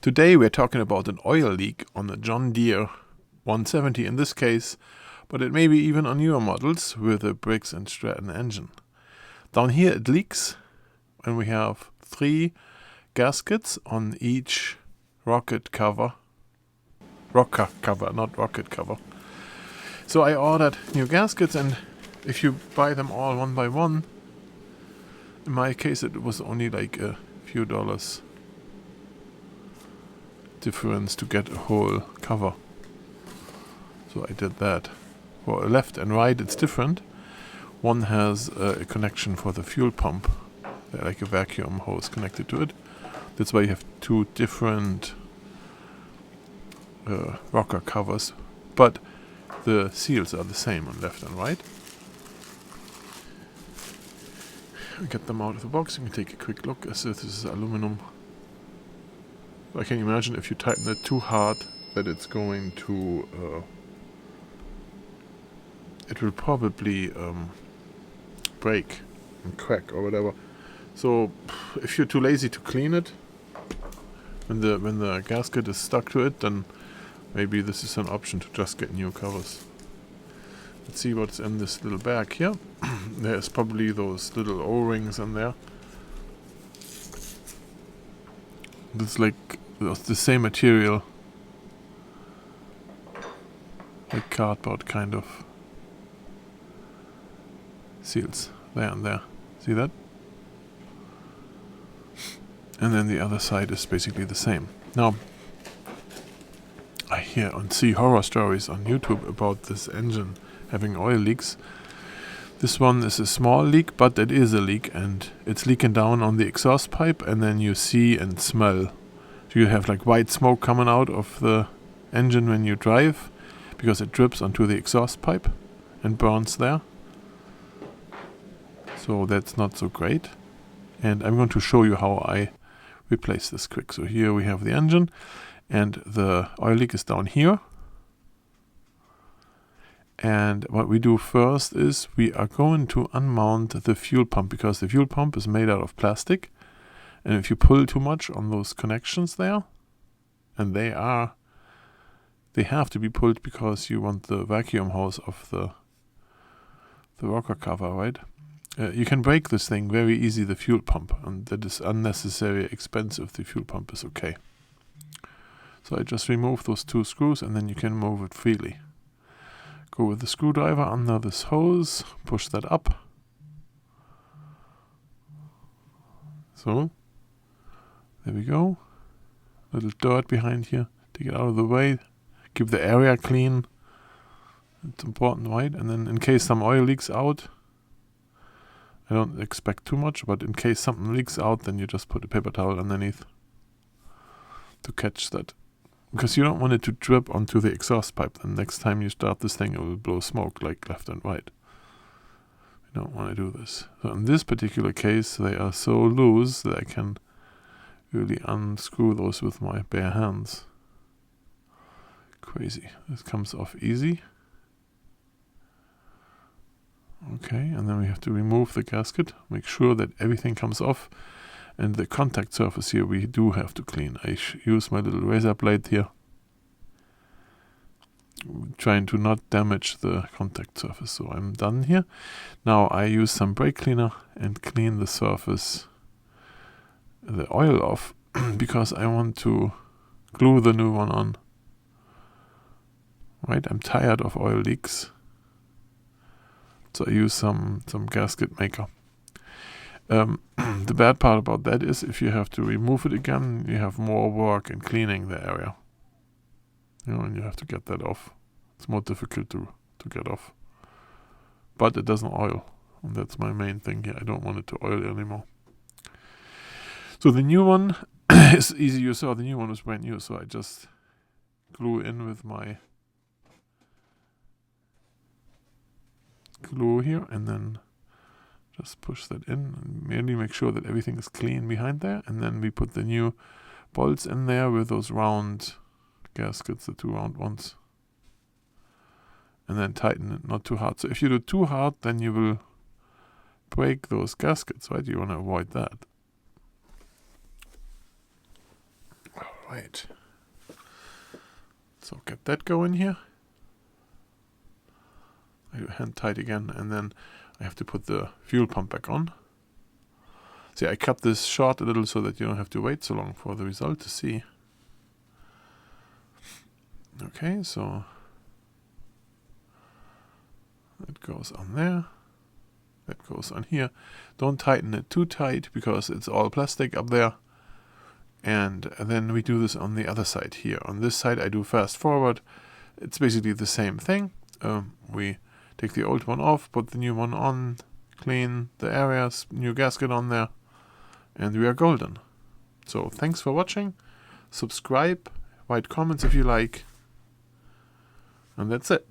Today we're talking about an oil leak on a John Deere 170 in this case, but it may be even on newer models with a Briggs and Stratton engine. Down here it leaks and we have 3 gaskets on each rocker cover, not rocket cover. So I ordered new gaskets, and if you buy them all one by one, in my case it was only like a few dollars difference to get a whole cover. So I did that. For left and right it's different. One has a connection for the fuel pump, like a vacuum hose connected to it. That's why you have 2 different rocker covers, but the seals are the same on left and right. Get them out of the box and take a quick look as if this is aluminum. I can imagine if you tighten it too hard that it's going to it will probably break and crack or whatever. So if you're too lazy to clean it when the gasket is stuck to it, then maybe this is an option to just get new covers. Let's see what's in this little bag here. There's probably those little O-rings in there. It's like the same material, like cardboard kind of seals there and there. See that? And then the other side is basically the same. Now, I hear and see horror stories on YouTube about this engine having oil leaks. This one is a small leak, but it is a leak, and it's leaking down on the exhaust pipe, and then you see and smell. So you have like white smoke coming out of the engine when you drive, because it drips onto the exhaust pipe and burns there. So that's not so great. And I'm going to show you how I replace this quick. So here we have the engine, and the oil leak is down here. And what we do first is we are going to unmount the fuel pump, because the fuel pump is made out of plastic. And if you pull too much on those connections there, and they have to be pulled because you want the vacuum hose of the rocker cover, right? You can break this thing very easy, the fuel pump, and that is unnecessary expensive. The fuel pump is okay. So I just remove those 2 screws, and then you can move it freely. Go with the screwdriver under this hose, push that up. So, there we go. Little dirt behind here. Take it out of the way. Keep the area clean. It's important, right? And then in case some oil leaks out, I don't expect too much, but in case something leaks out, then you just put a paper towel underneath to catch that. Because you don't want it to drip onto the exhaust pipe. Then next time you start this thing, it will blow smoke like left and right. You don't want to do this. So in this particular case, they are so loose that I can really unscrew those with my bare hands. Crazy. This comes off easy. Okay, and then we have to remove the gasket. Make sure that everything comes off. And the contact surface here we do have to clean. I use my little razor blade here, trying to not damage the contact surface. So I'm done here. Now I use some brake cleaner and clean the surface, the oil off, because I want to glue the new one on. Right, I'm tired of oil leaks. So I use some gasket maker. The bad part about that is if you have to remove it again, you have more work in cleaning the area. And you have to get that off. It's more difficult to get off. But it doesn't oil. And that's my main thing here. I don't want it to oil anymore. So the new one is easy. You saw the new one was brand new. So I just glue in with my glue here, and then just push that in and merely make sure that everything is clean behind there. And then we put the new bolts in there with those round gaskets, the 2 round ones. And then tighten it, not too hard. So if you do too hard, then you will break those gaskets, right? You want to avoid that. Right. So get that going here. I do hand tight again, and then I have to put the fuel pump back on. See, I cut this short a little so that you don't have to wait so long for the result to see. Okay, so that goes on there. That goes on here. Don't tighten it too tight because it's all plastic up there. And then we do this on the other side here. On this side I do fast forward. It's basically the same thing. We take the old one off, put the new one on, clean the areas, new gasket on there, and we are golden. So thanks for watching. Subscribe, write comments if you like. And that's it.